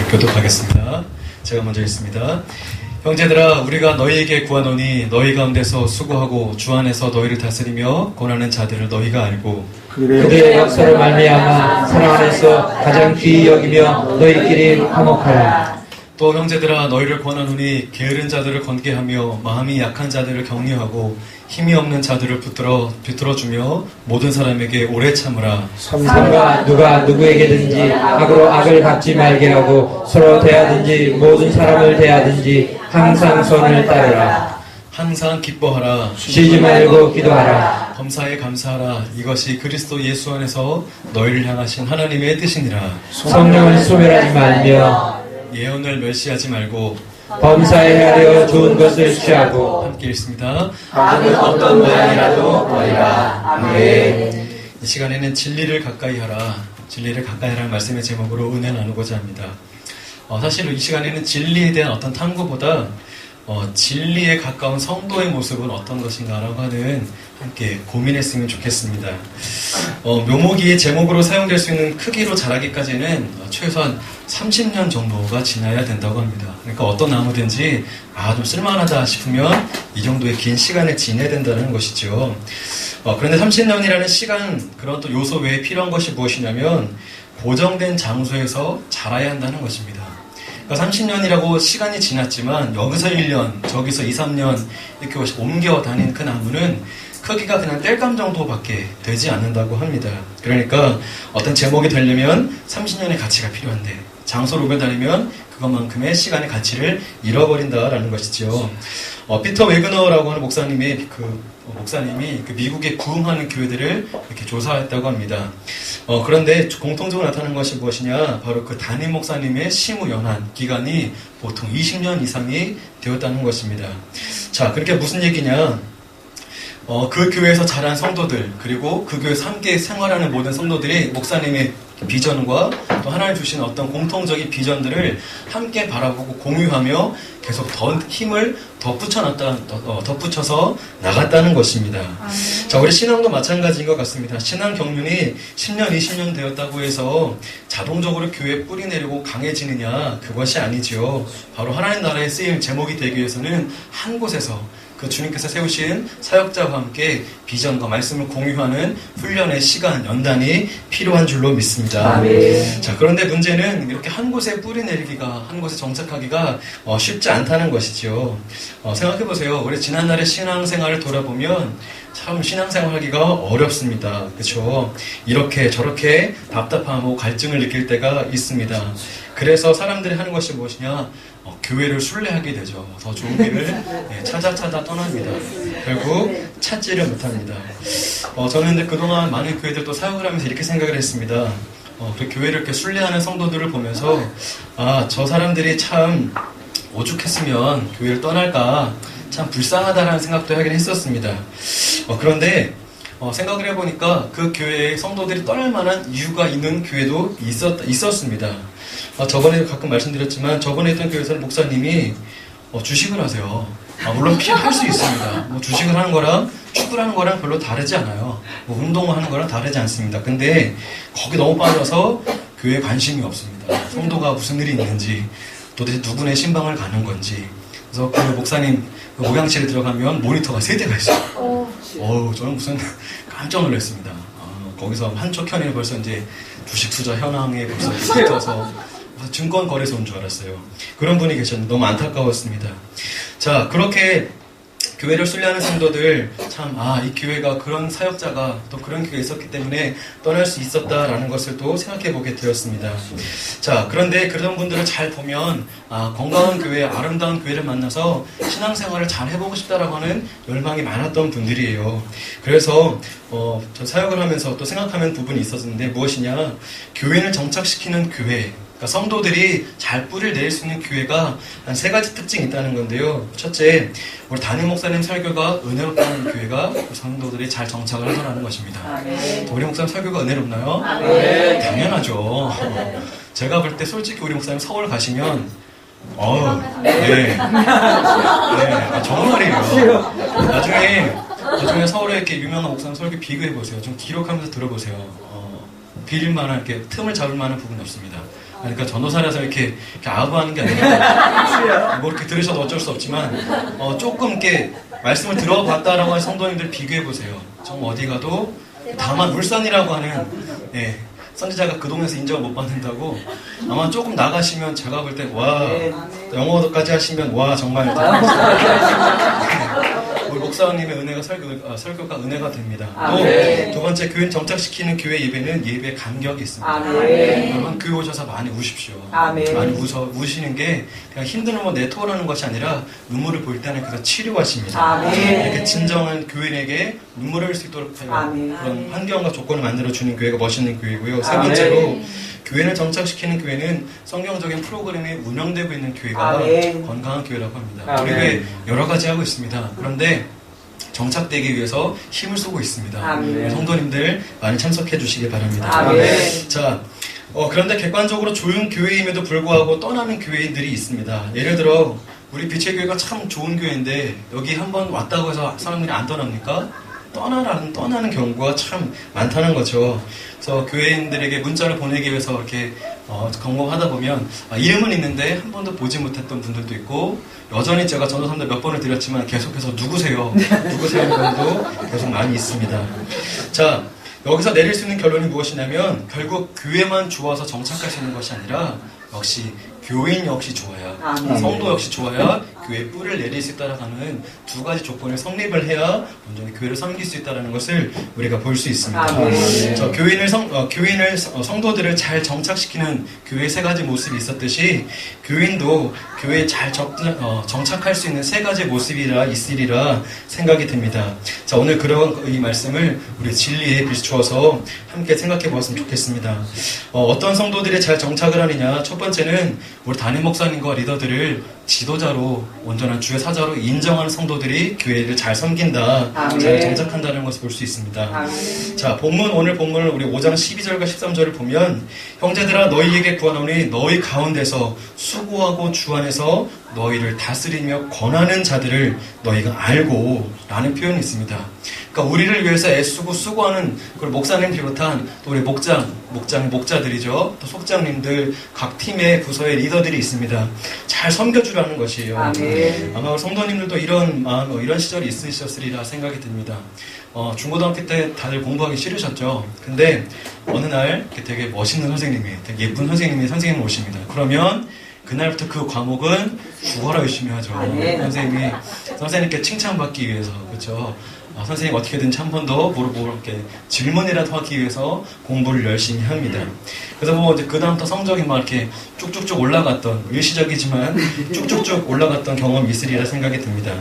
교독하겠습니다. 제가 먼저 읽습니다. 형제들아, 우리가 너희에게 구하노니 너희 가운데서 수고하고 주 안에서 너희를 다스리며 권하는 자들을 너희가 알고 그들의 역사로 말미암아 사랑 안에서 가장 귀히 여기며 너희끼리 화목하라. 또 형제들아, 너희를 권하노니 게으른 자들을 건개하며 마음이 약한 자들을 격려하고 힘이 없는 자들을 붙들어주며 모든 사람에게 오래 참으라. 삼가 누가 누구에게든지 악으로 악을 갚지 말게 하고 서로 대하든지 모든 사람을 대하든지 항상 선을 따르라. 항상 기뻐하라. 쉬지 말고 기도하라. 범사에 감사하라. 이것이 그리스도 예수 안에서 너희를 향하신 하나님의 뜻이니라. 성령을 소멸하지 말며 예언을 멸시하지 말고 범사에 헤아려 좋은 것을 취하고 함께 읽습니다. 악은 어떤 모양이라도 버리라. 아멘. 이 시간에는 진리를 가까이 하라. 진리를 가까이 하라는 말씀의 제목으로 은혜 나누고자 합니다. 사실 이 시간에는 진리에 대한 어떤 탐구보다 진리에 가까운 성도의 모습은 어떤 것인가라고 하는 함께 고민했으면 좋겠습니다. 묘목이 제목으로 사용될 수 있는 크기로 자라기까지는 최소한 30년 정도가 지나야 된다고 합니다. 그러니까 어떤 나무든지 좀 쓸만하다 싶으면 이 정도의 긴 시간을 지내야 된다는 것이죠. 그런데 30년이라는 시간, 그런 또 요소 외에 필요한 것이 무엇이냐면 고정된 장소에서 자라야 한다는 것입니다. 그러니까 30년이라고 시간이 지났지만 여기서 1년, 저기서 2, 3년 이렇게 옮겨 다닌 그 나무는 크기가 그냥 땔감 정도밖에 되지 않는다고 합니다. 그러니까 어떤 제목이 되려면 30년의 가치가 필요한데 장소를 옮겨 다니면 그것만큼의 시간의 가치를 잃어버린다라는 것이죠. 피터 웨그너라고 하는 목사님이 미국에 부흥하는 교회들을 이렇게 조사했다고 합니다. 그런데 공통적으로 나타나는 것이 무엇이냐? 바로 그 담임 목사님의 심우 연한 기간이 보통 20년 이상이 되었다는 것입니다. 자, 그렇게 무슨 얘기냐? 그 교회에서 자란 성도들, 그리고 그 교회에서 함께 생활하는 모든 성도들이 목사님의 비전과 또 하나님 주신 어떤 공통적인 비전들을 함께 바라보고 공유하며 계속 더 힘을 덧붙여서 나갔다는 것입니다. 자, 우리 신앙도 마찬가지인 것 같습니다. 신앙 경륜이 10년, 20년 되었다고 해서 자동적으로 교회에 뿌리 내리고 강해지느냐? 그것이 아니죠. 바로 하나님 나라에 쓰일 제목이 되기 위해서는 한 곳에서 그 주님께서 세우신 사역자와 함께 비전과 말씀을 공유하는 훈련의 시간, 연단이 필요한 줄로 믿습니다. 아멘. 자, 그런데 문제는 이렇게 한 곳에 뿌리 내리기가, 한 곳에 정착하기가 쉽지 않다는 것이죠. 생각해보세요. 우리 지난날의 신앙생활을 돌아보면 참 신앙생활하기가 어렵습니다. 그렇죠? 이렇게 저렇게 답답하고 갈증을 느낄 때가 있습니다. 그래서 사람들이 하는 것이 무엇이냐? 교회를 순례하게 되죠. 더 좋은 길을 찾아 떠납니다. 결국 찾지를 못합니다. 저는 근데 그동안 많은 교회들 또 사역을 하면서 이렇게 생각을 했습니다. 그 교회를 이렇게 순례하는 성도들을 보면서 저 사람들이 참 오죽했으면 교회를 떠날까, 참 불쌍하다라는 생각도 하긴 했었습니다. 그런데 생각을 해보니까 그 교회의 성도들이 떠날 만한 이유가 있는 교회도 있었습니다. 저번에도 가끔 말씀드렸지만 저번에 있던 교회에서는 목사님이 주식을 하세요. 물론 할 수 있습니다. 주식을 하는 거랑 축구를 하는 거랑 별로 다르지 않아요. 운동을 하는 거랑 다르지 않습니다. 근데 거기 너무 빠져서 교회에 관심이 없습니다. 성도가 무슨 일이 있는지, 도대체 누구네 신방을 가는 건지. 그래서 그 목사님 그 목양실에 들어가면 모니터가 3대가 있어요. 저는 무슨 깜짝 놀랐습니다. 거기서 한쪽 현에 벌써 이제 주식 투자 현황에 벌써 붙어서 증권거래소 온 줄 알았어요. 그런 분이 계셨는데 너무 안타까웠습니다. 자, 그렇게 교회를 순례하는 성도들, 참 이 교회가 그런 사역자가 또 그런 교회에 있었기 때문에 떠날 수 있었다라는 것을 또 생각해 보게 되었습니다. 자, 그런데 그런 분들을 잘 보면 건강한 교회, 아름다운 교회를 만나서 신앙생활을 잘 해보고 싶다라고 하는 열망이 많았던 분들이에요. 그래서 저 사역을 하면서 또 생각하는 부분이 있었는데 무엇이냐? 교회를 정착시키는 교회, 그러니까 성도들이 잘 뿌리를 내릴 수 있는 교회가 한 3가지 특징이 있다는 건데요. 첫째, 우리 담임 목사님 설교가 은혜롭다는 교회가 성도들이 잘 정착을 하더라는 것입니다. 우리 목사님 설교가 은혜롭나요? 네. 당연하죠. 제가 볼 때 솔직히 우리 목사님 서울 가시면 네. 정말이에요. 나중에 서울에 이렇게 유명한 목사님 설교 비교해보세요. 좀 기록하면서 들어보세요. 빌릴 만한, 이렇게 틈을 잡을 만한 부분이 없습니다. 그러니까 전도사라서 이렇게 아부하는 게 아니라 뭐 이렇게 들으셔도 어쩔 수 없지만 조금 이렇게 말씀을 들어봤다라고 하는 성도님들 비교해 보세요. 정말 어디 가도 다만 울산이라고 하는 선지자가 그 동네에서 인정을 못 받는다고 아마 조금 나가시면 제가 볼 때 와 영어도까지 하시면 와 정말 우리 목사님의 은혜가 설교가 은혜가 됩니다. 또 두 번째 교인 정착시키는 교회 예배는 예배 간격이 있습니다. 여러분 교회 오셔서 많이 우십시오. 많이 우시는 게 그냥 힘든 거 내토하는 것이 아니라 눈물을 보일 때는 그래서 치료하십니다. 이렇게 진정한 교인에게 눈물을 흘릴 수 있도록 그런 환경과 조건을 만들어 주는 교회가 멋있는 교회고요. 세 번째로 교회를 정착시키는 교회는 성경적인 프로그램이 운영되고 있는 교회가 건강한 교회라고 합니다. 우리 교회 여러 가지 하고 있습니다. 그런데 정착되기 위해서 힘을 쓰고 있습니다. 성도님들 많이 참석해 주시기 바랍니다. 자, 그런데 객관적으로 좋은 교회임에도 불구하고 떠나는 교회인들이 있습니다. 예를 들어 우리 빛의 교회가 참 좋은 교회인데 여기 한번 왔다고 해서 사람들이 안 떠납니까? 떠나는 경우가 참 많다는 거죠. 그래서 교회인들에게 문자를 보내기 위해서 이렇게 경험하다 보면 이름은 있는데 한 번도 보지 못했던 분들도 있고 여전히 제가 전도사님들 몇 번을 드렸지만 계속해서 누구세요? 누구세요? 분도 계속 많이 있습니다. 자, 여기서 내릴 수 있는 결론이 무엇이냐면 결국 교회만 좋아서 정착할 수 있는 것이 아니라 역시 교인 역시 좋아야 성도 역시 좋아야 교회 뿌리를 내릴 수 있다라는 두 가지 조건을 성립을 해야 온전히 교회를 섬길 수 있다는 것을 우리가 볼 수 있습니다. 저 교인을 성도들을 잘 정착시키는 교회의 세 가지 모습이 있었듯이 교인도 교회에 잘 정착할 수 있는 세 가지 모습이라 있으리라 생각이 듭니다. 자, 오늘 그런 이 말씀을 우리 진리에 비추어서 함께 생각해 보았으면 좋겠습니다. 어떤 성도들이 잘 정착을 하느냐? 첫 번째는 우리 담임 목사님과 리더들을 지도자로 온전한 주의 사자로 인정하는 성도들이 교회를 잘 섬긴다, 잘 정착한다는 것을 볼 수 있습니다. 자, 오늘 본문을 우리 5장 12절과 13절을 보면 형제들아 너희에게 구하노니 너희 가운데서 수고하고 주 안에서 너희를 다스리며 권하는 자들을 너희가 알고 라는 표현이 있습니다. 그러니까 우리를 위해서 애쓰고 수고하는 목사님 비롯한 또 우리 목자들이죠. 또 속장님들 각 팀의 부서의 리더들이 있습니다. 잘 섬겨주라는 것이에요. 아마 성도님들도 이런 마음, 이런 시절이 있으셨으리라 생각이 듭니다. 중고등학교 때 다들 공부하기 싫으셨죠. 근데 어느 날 되게 멋있는 선생님이, 되게 예쁜 선생님이 오십니다. 그러면 그날부터 그 과목은 국어라 열심히 하죠. 선생님께 칭찬받기 위해서, 그렇죠. 선생님 어떻게든지 한 번 더 이렇게 질문이라도 하기 위해서 공부를 열심히 합니다. 그래서 뭐 이제 그다음부터 성적이 막 이렇게 쭉쭉쭉 올라갔던, 일시적이지만 쭉쭉쭉 올라갔던 경험이 있으리라 생각이 듭니다.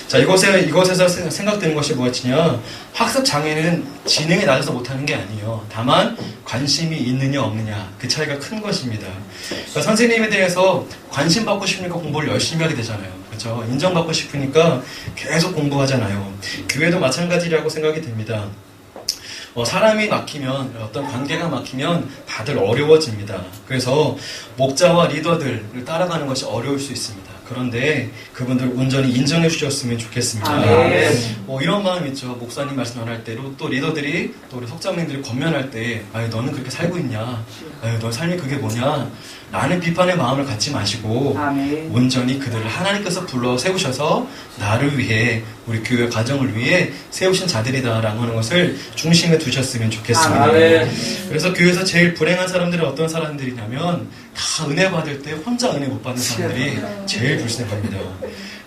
자, 이것에서 생각되는 것이 무엇이냐? 학습 장애는 지능이 낮아서 못하는 게 아니에요. 다만 관심이 있느냐 없느냐, 그 차이가 큰 것입니다. 그러니까 선생님에 대해서 관심 받고 싶으니까 공부를 열심히 하게 되잖아요. 그렇죠? 인정받고 싶으니까 계속 공부하잖아요. 교회도 마찬가지라고 생각이 됩니다. 사람이 막히면, 어떤 관계가 막히면 다들 어려워집니다. 그래서 목자와 리더들을 따라가는 것이 어려울 수 있습니다. 그런데 그분들 온전히 인정해 주셨으면 좋겠습니다. 이런 마음 있죠. 목사님 말씀 안 할 때로 또 리더들이, 또 우리 속장님들이 권면할 때, 너는 그렇게 살고 있냐? 너 삶이 그게 뭐냐? 라는 비판의 마음을 갖지 마시고 온전히 그들을 하나님께서 불러 세우셔서 나를 위해, 우리 교회 가정을 위해 세우신 자들이다라고 하는 것을 중심에 두셨으면 좋겠습니다. 그래서 교회에서 제일 불행한 사람들은 어떤 사람들이냐면 다 은혜 받을 때 혼자 은혜 못 받는 사람들이 제일 불쌍합니다.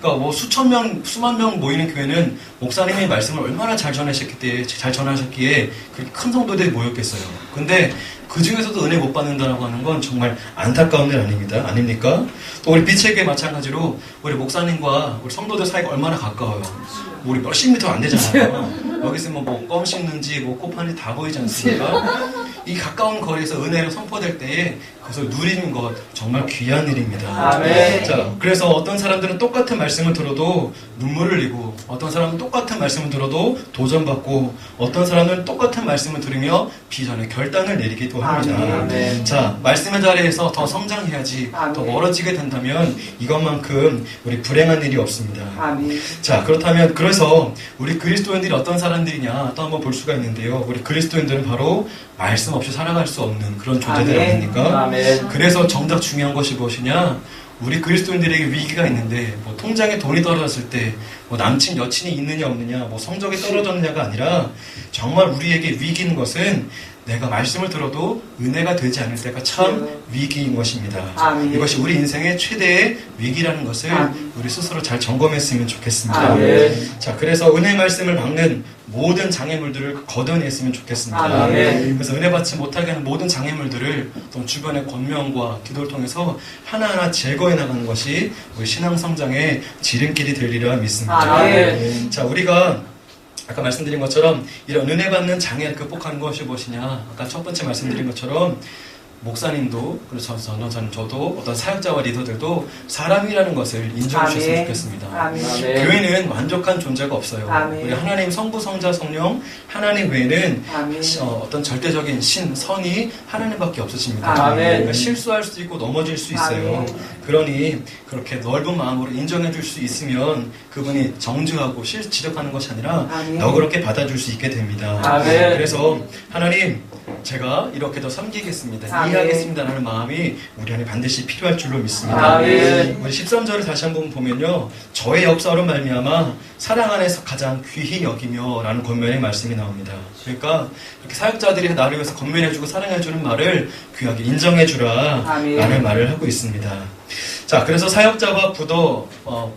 그러니까 뭐 수만 명 모이는 교회는 목사님의 말씀을 얼마나 잘 전하셨기에 그렇게 큰 성도들이 모였겠어요. 근데 그 중에서도 은혜 못 받는다라고 하는 건 정말 안타까운 일 아닙니까? 또 우리 빛의 교회 마찬가지로 우리 목사님과 우리 성도들 사이가 얼마나 가까워요. 우리 몇십 미터 안 되잖아요. 여기 있으면 뭐 껌 씹는지 뭐 코판이 다 보이지 않습니까? 이 가까운 거리에서 은혜를 선포될 때에 그것을 누리는 것 정말 귀한 일입니다. 자, 그래서 어떤 사람들은 똑같은 말씀을 들어도 눈물을 흘리고, 어떤 사람은 똑같은 말씀을 들어도 도전받고, 어떤 사람은 똑같은 말씀을 들으며 비전의 결단을 내리기도 합니다. 자, 말씀의 자리에서 더 성장해야지, 더 멀어지게 된다면 이것만큼 우리 불행한 일이 없습니다. 자, 그렇다면 그래서 우리 그리스도인들이 어떤 사람들이냐 또 한번 볼 수가 있는데요. 우리 그리스도인들은 바로 말씀 없이 살아갈 수 없는 그런 존재들 아닙니까? 아멘. 그래서 정작 중요한 것이 무엇이냐? 우리 그리스도인들에게 위기가 있는데 뭐 통장에 돈이 떨어졌을 때 뭐 남친 여친이 있느냐 없느냐 뭐 성적이 떨어졌느냐가 아니라 정말 우리에게 위기인 것은 내가 말씀을 들어도 은혜가 되지 않을 때가 참 위기인 것입니다. 아멘. 이것이 우리 인생의 최대의 위기라는 것을 아멘. 우리 스스로 잘 점검했으면 좋겠습니다. 아멘. 자, 그래서 은혜 말씀을 막는 모든 장애물들을 걷어냈으면 좋겠습니다. 아멘. 그래서 은혜 받지 못하게 하는 모든 장애물들을 또 주변의 권면과 기도를 통해서 하나하나 제거해 나가는 것이 우리 신앙 성장의 지름길이 되리라 믿습니다. 아멘. 자, 우리가 아까 말씀드린 것처럼 이런 은혜 받는 장애를 극복하는 것이 무엇이냐? 아까 첫 번째 말씀드린 것처럼 목사님도 그리고 저도 어떤 사역자와 리더들도 사람이라는 것을 인정해 주셨으면 아멘. 좋겠습니다. 아멘. 아멘. 교회는 완벽한 존재가 없어요. 아멘. 우리 하나님 성부, 성자, 성령 하나님 외에는 아멘. 어떤 절대적인 신, 선이 하나님밖에 없으십니다. 아멘. 그러니까 실수할 수도 있고 넘어질 수 있어요. 아멘. 그러니 그렇게 넓은 마음으로 인정해 줄 수 있으면 그분이 정죄하고 지적하는 것이 아니라 아멘. 너그럽게 받아줄 수 있게 됩니다. 아멘. 그래서 하나님 제가 이렇게 더 섬기겠습니다. 아멘. 이해하겠습니다라는 마음이 우리 안에 반드시 필요할 줄로 믿습니다. 아멘. 우리 13절을 다시 한번 보면요. 저의 역사로 말미암아 사랑 안에서 가장 귀히 여기며 라는 권면의 말씀이 나옵니다. 그러니까 이렇게 사역자들이 나를 위해서 권면해주고 사랑해주는 말을 귀하게 인정해주라 아멘. 라는 말을 하고 있습니다. 자, 그래서 사역자와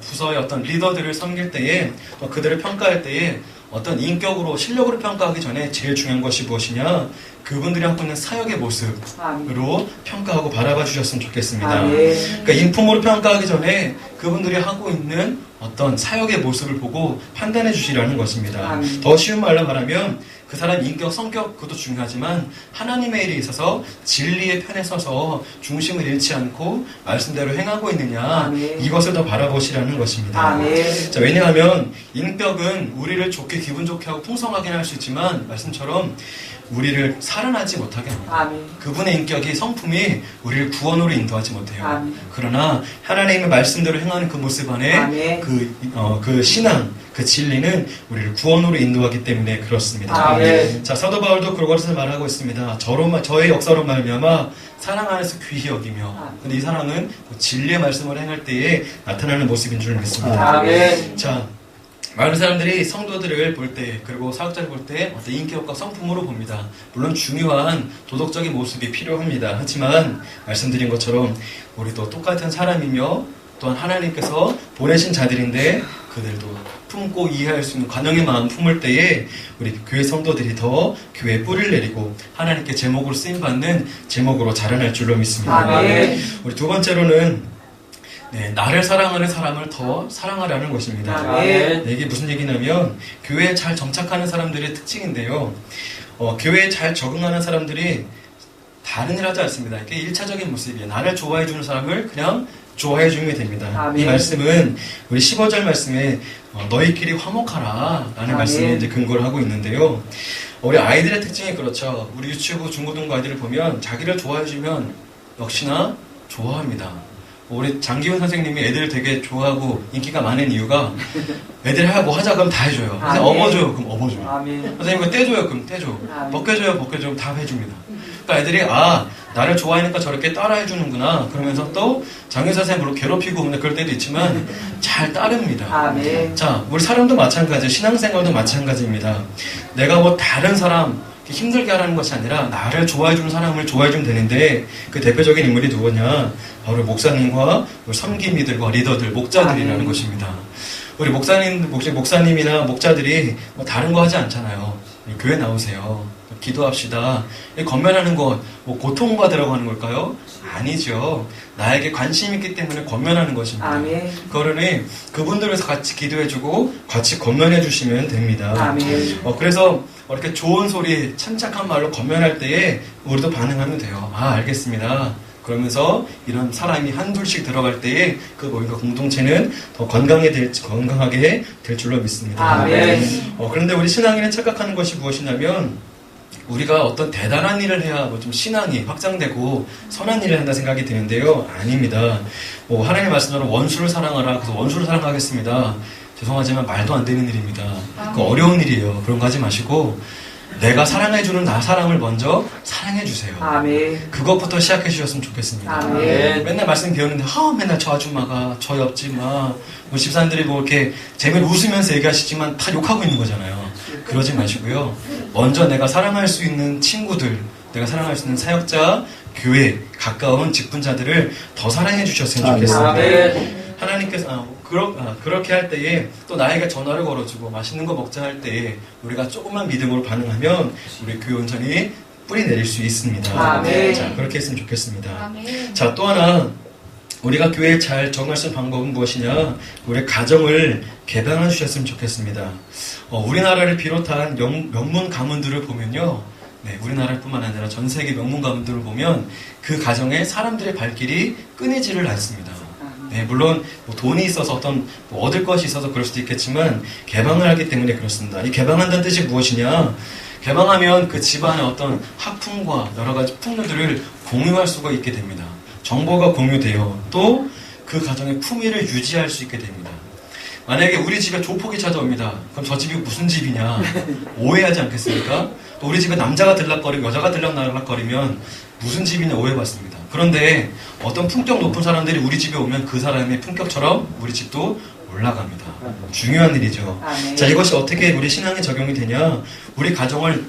부서의 어떤 리더들을 섬길 때에 또 그들을 평가할 때에 어떤 인격으로 실력으로 평가하기 전에 제일 중요한 것이 무엇이냐? 그분들이 하고 있는 사역의 모습으로 평가하고 바라봐 주셨으면 좋겠습니다. 아멘. 그러니까 인품으로 평가하기 전에 그분들이 하고 있는 어떤 사역의 모습을 보고 판단해 주시라는 것입니다. 아멘. 더 쉬운 말로 말하면 그 사람 인격, 성격 그것도 중요하지만 하나님의 일에 있어서 진리의 편에 서서 중심을 잃지 않고 말씀대로 행하고 있느냐 아멘. 이것을 더 바라보시라는 것입니다. 아멘. 자, 왜냐하면 인격은 우리를 좋게 기분 좋게 하고 풍성하게 할 수 있지만 말씀처럼 우리를 살아나지 못하게 합니다. 아멘. 그분의 인격이 성품이 우리를 구원으로 인도하지 못해요. 아멘. 그러나 하나님의 말씀대로 행하는 그 모습 안에 아멘. 그 신앙, 그 진리는 우리를 구원으로 인도하기 때문에 그렇습니다. 아멘. 자, 사도 바울도 그것을 말하고 있습니다. 저의 역사로 말미암아 사랑 안에서 귀히 여기며. 근데 이 사랑은 그 진리의 말씀을 행할 때에 나타나는 모습인 줄 믿습니다. 아멘. 자, 많은 사람들이 성도들을 볼 때, 그리고 사역자를 볼 때 어떤 인격과 성품으로 봅니다. 물론 중요한 도덕적인 모습이 필요합니다. 하지만 말씀드린 것처럼 우리도 똑같은 사람이며 또한 하나님께서 보내신 자들인데 그들도 품고 이해할 수 있는 관용의 마음 품을 때에 우리 교회 성도들이 더 교회에 뿌리를 내리고 하나님께 제목으로 쓰임받는 제목으로 자라날 줄로 믿습니다. 아멘. 우리 두 번째로는 나를 사랑하는 사람을 더 사랑하라는 것입니다. 아멘. 이게 무슨 얘기냐면 교회에 잘 정착하는 사람들의 특징인데요. 교회에 잘 적응하는 사람들이 다른 일 하지 않습니다. 이게 1차적인 모습이에요. 나를 좋아해 주는 사람을 그냥 좋아해 주면 됩니다. 아멘. 이 말씀은 우리 15절 말씀에 너희끼리 화목하라 라는 아멘. 말씀에 이제 근거를 하고 있는데요. 우리 아이들의 특징이 그렇죠. 우리 유치부 중고등부 아이들을 보면 자기를 좋아해 주면 역시나 좋아합니다. 우리 장기훈 선생님이 애들 되게 좋아하고 인기가 많은 이유가 애들 뭐 하자 그럼 다 해줘요. 아멘. 업어줘요 그럼 업어줘요. 아멘. 선생님 이거 떼줘요 그럼 떼줘. 아멘. 벗겨줘요 벗겨줘요 다 해줍니다. 그러니까 애들이 나를 좋아하니까 저렇게 따라해주는구나 그러면서 또 장기훈 선생님 물론 괴롭히고 그럴 때도 있지만 잘 따릅니다. 아멘. 자, 우리 사람도 마찬가지예요. 신앙생활도 마찬가지입니다. 내가 뭐 다른 사람 힘들게 하라는 것이 아니라 나를 좋아해주는 사람을 좋아해주면 되는데 그 대표적인 인물이 누구냐? 바로 목사님과 우리 섬김이들과 리더들, 목자들이라는 아멘. 것입니다. 우리 목사님이나 목자들이 뭐 다른 거 하지 않잖아요. 교회 나오세요. 기도합시다. 건면하는 것, 뭐 고통받으라고 하는 걸까요? 아니죠. 나에게 관심 있기 때문에 건면하는 것입니다. 아멘. 그러니 그분들 위해서 같이 기도해주고 같이 건면해 주시면 됩니다. 아멘. 그래서 이렇게 좋은 소리, 침착한 말로 건면할 때에 우리도 반응하면 돼요. 알겠습니다. 그러면서 이런 사람이 한둘씩 들어갈 때에 그 모임과 공동체는 더 건강하게 될 줄로 믿습니다. 아멘. 그런데 우리 신앙인은 착각하는 것이 무엇이냐면 우리가 어떤 대단한 일을 해야 좀 신앙이 확장되고 선한 일을 한다 생각이 드는데요. 아닙니다. 하나님 말씀대로 원수를 사랑하라. 그래서 원수를 사랑하겠습니다. 죄송하지만 말도 안 되는 일입니다. 그 어려운 일이에요. 그런 거 하지 마시고 내가 사랑해주는 나 사람을 먼저 사랑해주세요. 아멘. 그것부터 시작해 주셨으면 좋겠습니다. 아멘. 맨날 말씀 배우는데 맨날 저 아줌마가 저 옆집 뭐 집사님들이 뭐 이렇게 재미를 웃으면서 얘기하시지만 다 욕하고 있는 거잖아요. 그러지 마시고요. 먼저 내가 사랑할 수 있는 친구들, 내가 사랑할 수 있는 사역자, 교회, 가까운 직분자들을 더 사랑해 주셨으면 좋겠습니다. 아멘. 하나님께서 그렇게 할 때에 또 나에게 전화를 걸어주고 맛있는 거 먹자 할 때에 우리가 조금만 믿음으로 반응하면 우리 교회 온전히 뿌리 내릴 수 있습니다. 아멘. 자, 그렇게 했으면 좋겠습니다. 아멘. 자, 또 하나 우리가 교회에 잘 적응할 수 있는 방법은 무엇이냐? 우리 가정을 개방해 주셨으면 좋겠습니다. 우리나라를 비롯한 명문 가문들을 보면요. 네, 우리나라뿐만 아니라 전 세계 명문 가문들을 보면 그 가정에 사람들의 발길이 끊이지를 않습니다. 네, 물론 뭐 돈이 있어서 어떤 뭐 얻을 것이 있어서 그럴 수도 있겠지만 개방을 하기 때문에 그렇습니다. 이 개방한다는 뜻이 무엇이냐? 개방하면 그 집안의 어떤 학풍과 여러 가지 풍류들을 공유할 수가 있게 됩니다. 정보가 공유되어 또 그 가정의 품위를 유지할 수 있게 됩니다. 만약에 우리 집에 조폭이 찾아옵니다. 그럼 저 집이 무슨 집이냐 오해하지 않겠습니까? 또 우리 집에 남자가 들락거리고 여자가 들락날락거리면 무슨 집이냐 오해받습니다. 그런데 어떤 품격 높은 사람들이 우리 집에 오면 그 사람의 품격처럼 우리 집도 올라갑니다. 중요한 일이죠. 아멘. 자, 이것이 어떻게 우리 신앙에 적용이 되냐? 우리 가정을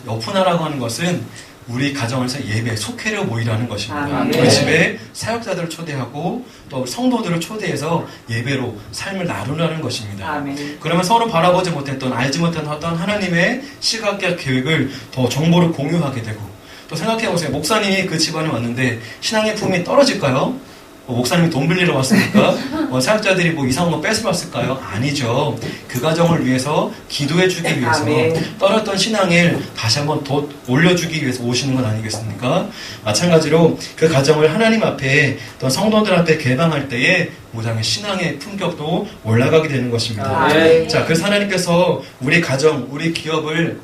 오픈하라고 하는 것은 우리 가정에서 예배, 속회를 모이라는 것입니다. 아멘. 우리 집에 사역자들을 초대하고 또 성도들을 초대해서 예배로 삶을 나누라는 것입니다. 아멘. 그러면 서로 바라보지 못했던, 알지 못한 어떤 하나님의 시각과 계획을 더 정보를 공유하게 되고 또 생각해보세요. 목사님이 그 집안에 왔는데 신앙의 품이 떨어질까요? 목사님이 돈 빌리러 왔습니까? 사역자들이 뭐 이상한 거 뺏으러 왔을까요? 아니죠. 그 가정을 위해서 기도해주기 위해서 아멘. 떨어졌던 신앙을 다시 한번 더 올려주기 위해서 오시는 건 아니겠습니까? 마찬가지로 그 가정을 하나님 앞에 또 성도들 앞에 개방할 때에 무당의 신앙의 품격도 올라가게 되는 것입니다. 아멘. 자, 그래서 하나님께서 우리 가정, 우리 기업을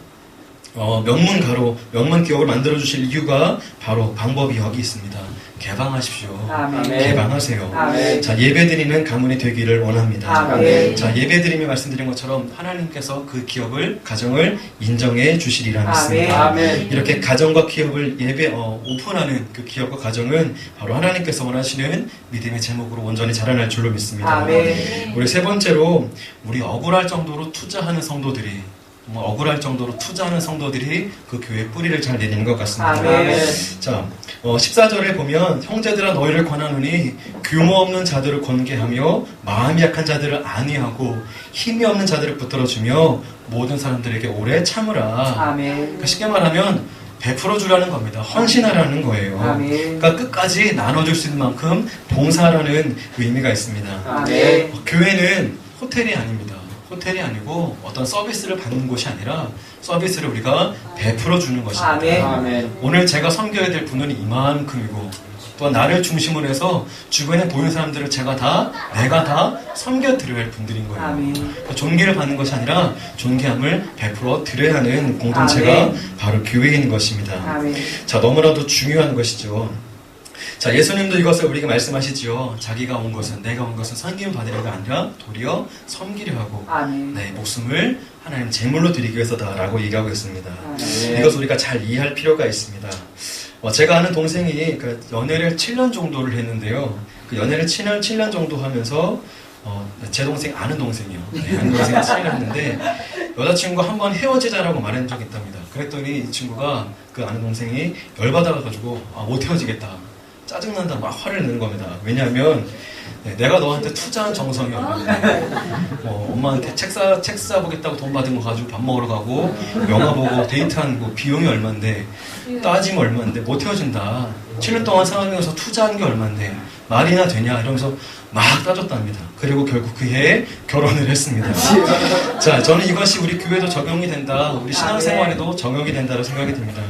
명문가로, 명문 기업을 만들어주실 이유가 바로 방법이 여기 있습니다. 개방하십시오. 아멘. 개방하세요. 아멘. 자, 예배드리는 가문이 되기를 원합니다. 아멘. 자, 예배드림에 말씀드린 것처럼 하나님께서 그 기업을, 가정을 인정해 주시리라 믿습니다. 아멘. 이렇게 가정과 기업을 오픈하는 그 기업과 가정은 바로 하나님께서 원하시는 믿음의 제목으로 온전히 자라날 줄로 믿습니다. 아멘. 우리 세 번째로 우리 억울할 정도로 투자하는 성도들이 정말 억울할 정도로 투자하는 성도들이 그 교회의 뿌리를 잘 내리는 것 같습니다. 아멘. 자, 14절에 보면 형제들아 너희를 권하노니 규모 없는 자들을 권계하며 마음이 약한 자들을 안위하고 힘이 없는 자들을 붙들어주며 모든 사람들에게 오래 참으라. 아멘. 그러니까 쉽게 말하면 베풀어 주라는 겁니다. 헌신하라는 거예요. 아멘. 그러니까 끝까지 나눠줄 수 있는 만큼 봉사하라는 의미가 있습니다. 아멘. 교회는 호텔이 아닙니다. 호텔이 아니고 어떤 서비스를 받는 곳이 아니라 서비스를 우리가 베풀어 주는 것입니다. 아멘. 아멘. 오늘 제가 섬겨야 될 분은 이만큼이고 또 나를 중심으로 해서 주변에 보이는 사람들을 내가 다 섬겨드려야 할 분들인 거예요. 아멘. 그러니까 존귀를 받는 것이 아니라 존귀함을 베풀어 드려야 하는 공동체가 아멘. 바로 교회인 것입니다. 아멘. 자, 너무나도 중요한 것이죠. 자, 예수님도 이것을 우리에게 말씀하시지요. 자기가 온 것은, 내가 온 것은 섬김을 받으려가 아니라 도리어 섬기려 하고 아멘. 내 목숨을 하나님 제물로 드리기 위해서다라고 얘기하고 있습니다. 아멘. 이것을 우리가 잘 이해할 필요가 있습니다. 제가 아는 동생이 그 연애를 7년 정도를 했는데요. 그 연애를 7년 정도 하면서 제 동생 아는 동생이요. 네, 아는 동생이 7년 했는데 여자친구가 한번 헤어지자라고 말한 적이 있답니다. 그랬더니 이 친구가 그 아는 동생이 열받아가지고 못 헤어지겠다. 짜증난다 막 화를 내는 겁니다. 왜냐하면 내가 너한테 투자한 정성이 얼마인데 엄마한테 책 사보겠다고 돈 받은 거 가지고 밥 먹으러 가고 영화 보고 데이트한 거 비용이 얼마인데 따지면 얼마인데 못 헤어진다. 7년 동안 상황에서 투자한 게 얼마인데 말이나 되냐 이러면서 막 따졌답니다. 그리고 결국 그 해에 결혼을 했습니다. 자, 저는 이것이 우리 교회도 적용이 된다. 우리 신앙생활에도 적용이 된다고 생각이 듭니다.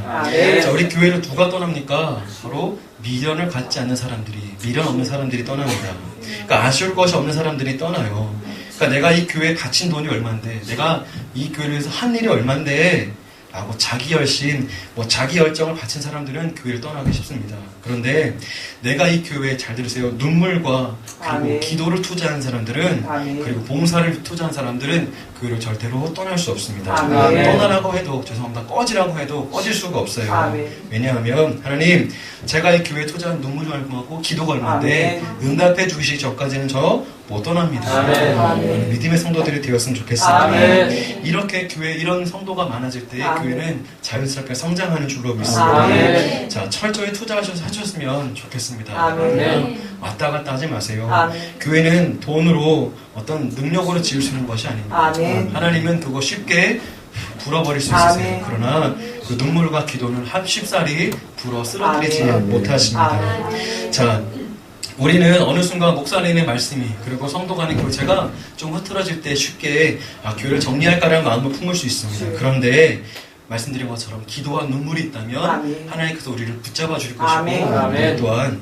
자, 우리 교회를 누가 떠납니까? 바로 미련을 갖지 않는 사람들이, 미련 없는 사람들이 떠납니다. 그러니까 아쉬울 것이 없는 사람들이 떠나요. 그러니까 내가 이 교회에 바친 돈이 얼만데, 내가 이 교회를 위해서 한 일이 얼만데 라고 자기 열심, 자기 열정을 바친 사람들은 교회를 떠나기 쉽습니다. 그런데 내가 이 교회에 잘 들으세요. 눈물과 그리고 아멘. 기도를 투자한 사람들은 아멘. 그리고 봉사를 투자한 사람들은 교회를 절대로 떠날 수 없습니다. 아멘. 떠나라고 해도 죄송합니다. 꺼지라고 해도 꺼질 수가 없어요. 아멘. 왜냐하면 하나님 제가 이 교회에 투자한 눈물이 얼마고 기도가 얼마인데 응답해 주시기 전까지는 저 못 떠납니다. 아멘. 아멘. 믿음의 성도들이 되었으면 좋겠습니다. 아멘. 이렇게 교회 이런 성도가 많아질 때 아멘. 교회는 자연스럽게 성장하는 줄로 믿습니다. 아멘. 자, 철저히 하셨으면 좋겠습니다. 아멘. 네. 왔다 갔다 하지 마세요. 아멘. 교회는 돈으로 어떤 능력으로 지을 수 있는 것이 아닙니다. 아멘. 하나님은 그거 쉽게 불어버릴 수 있으세요. 아멘. 그러나 그 눈물과 기도는 쉽사리 불어 쓰러뜨리지 아멘. 못하십니다. 아멘. 자, 우리는 어느 순간 목사님의 말씀이 그리고 성도 간의 교제가 좀 흐트러질 때 쉽게 교회를 정리할까라는 마음을 품을 수 있습니다. 그런데 말씀드린 것처럼 기도와 눈물이 있다면 아멘. 하나님께서 우리를 붙잡아 주실 것이고 아멘. 아멘. 우리 또한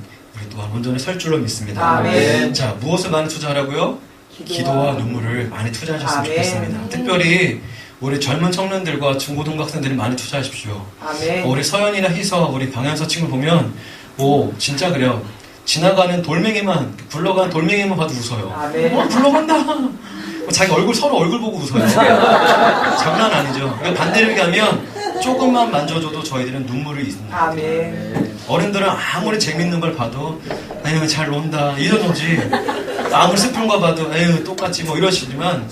온전히 설 줄로 믿습니다. 아멘. 자, 무엇을 많이 투자하라고요? 기도와 눈물을 많이 투자하셨으면 아멘. 좋겠습니다. 특별히 우리 젊은 청년들과 중고등학생들이 많이 투자하십시오. 아멘. 우리 서연이나 희서, 우리 방향서 친구 보면 진짜 그래요. 지나가는 돌멩이만 굴러가는 돌멩이만 봐도 웃어요. 아멘. 굴러간다. 자기 서로 얼굴 보고 웃어요. 장난 아니죠. 그러니까 반대로 얘기하면 조금만 만져줘도 저희들은 눈물이 있습니다. 아멘. 어른들은 아무리 재밌는 걸 봐도 에휴 잘 논다 이러지. 아무리 슬픈 거 봐도 에휴 똑같지 뭐 이러시지만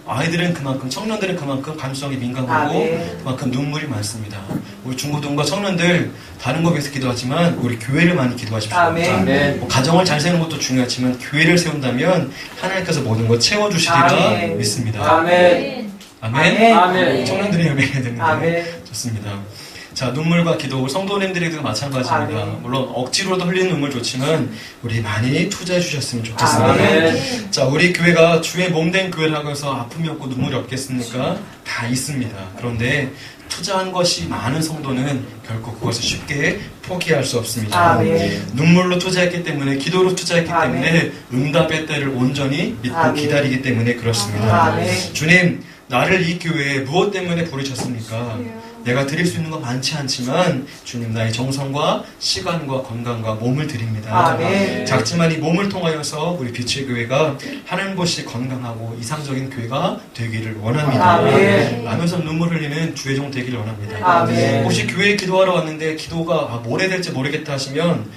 아이들은 그만큼 청년들은 그만큼 감수성이 민감하고 아멘. 그만큼 눈물이 많습니다. 우리 중고등과 청년들 다른 거 위해서 기도하지만 우리 교회를 많이 기도하십시오. 아멘. 아멘. 뭐 가정을 잘 세우는 것도 중요하지만 교회를 세운다면 하나님께서 모든 것 채워주시리라 아멘. 믿습니다. 아멘. 아멘. 아멘. 청년들이 아멘 해야 되는데 아멘. 좋습니다. 자, 눈물과 기도, 우리 성도님들에게도 마찬가지입니다. 아멘. 물론 억지로도 흘리는 눈물 좋지만 우리 많이 투자해 주셨으면 좋겠습니다. 아멘. 자, 우리 교회가 주의 몸된 교회라고 해서 아픔이 없고 눈물이 없겠습니까? 다 있습니다. 그런데 투자한 것이 많은 성도는 결코 그것을 쉽게 포기할 수 없습니다. 아멘. 눈물로 투자했기 때문에 기도로 투자했기 아멘. 때문에 응답의 때를 온전히 믿고 아멘. 기다리기 때문에 그렇습니다. 아멘. 주님, 나를 이 교회에 무엇 때문에 부르셨습니까? 내가 드릴 수 있는 건 많지 않지만 주님 나의 정성과 시간과 건강과 몸을 드립니다. 아멘. 작지만 이 몸을 통하여서 우리 빛의 교회가 하나님 보시 건강하고 이상적인 교회가 되기를 원합니다. 아멘. 라면서 눈물 흘리는 주의 종 되기를 원합니다. 아멘. 혹시 교회에 기도하러 왔는데 기도가 뭘 해야 될지 모르겠다 하시면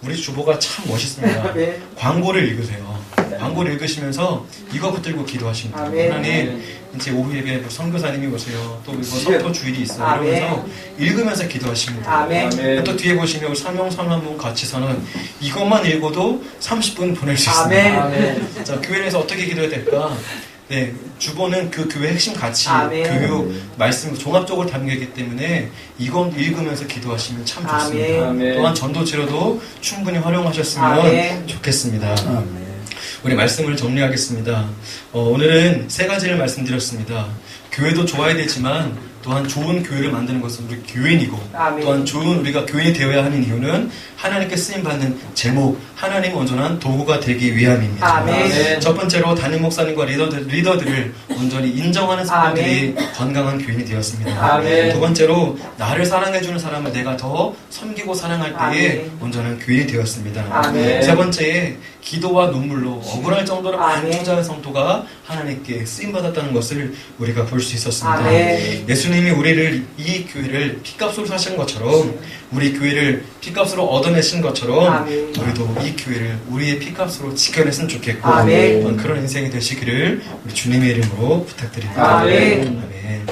우리 주보가 참 멋있습니다. 아멘. 광고를 읽으세요. 광고를 읽으시면서 이거 붙들고 기도하십니다. 아멘. 하나님, 이제 오후 예배 선교사님이 오세요. 또 이거 성도 주일이 있어요. 아멘. 이러면서 읽으면서 기도하십니다. 아멘. 아멘. 또 뒤에 보시면 사명선언문 같이 선언 이것만 읽어도 30분 보낼 수 있습니다. 아멘. 자, 교회에서 어떻게 기도해야 될까? 네, 주보는 그 교회 핵심 가치, 아멘. 교육, 말씀 종합적으로 담겨있기 때문에 이건 읽으면서 기도하시면 참 좋습니다. 아멘. 또한 전도지로도 충분히 활용하셨으면 아멘. 좋겠습니다. 우리 말씀을 정리하겠습니다. 오늘은 세 가지를 말씀드렸습니다. 교회도 좋아야 되지만 또한 좋은 교회를 만드는 것은 우리 교인이고 아멘. 또한 좋은 우리가 교인이 되어야 하는 이유는 하나님께 쓰임받는 제목, 하나님 온전한 도구가 되기 위함입니다. 아멘. 첫 번째로 담임 목사님과 리더들을 온전히 인정하는 사람들이 건강한 교인이 되었습니다. 아멘. 두 번째로 나를 사랑해주는 사람을 내가 더 섬기고 사랑할 때에 아멘. 온전한 교인이 되었습니다. 아멘. 세 번째에 기도와 눈물로 억울할 정도로 많이 아멘. 투자한 성도가 하나님께 쓰임받았다는 것을 우리가 볼 수 있었습니다. 아멘. 예수님이 우리를 이 교회를 핏값으로 사신 것처럼 우리 교회를 핏값으로 얻어내신 것처럼 아멘. 우리도 이 교회를 우리의 핏값으로 지켜냈으면 좋겠고 아멘. 그런 인생이 되시기를 우리 주님의 이름으로 부탁드립니다. 아멘. 아멘.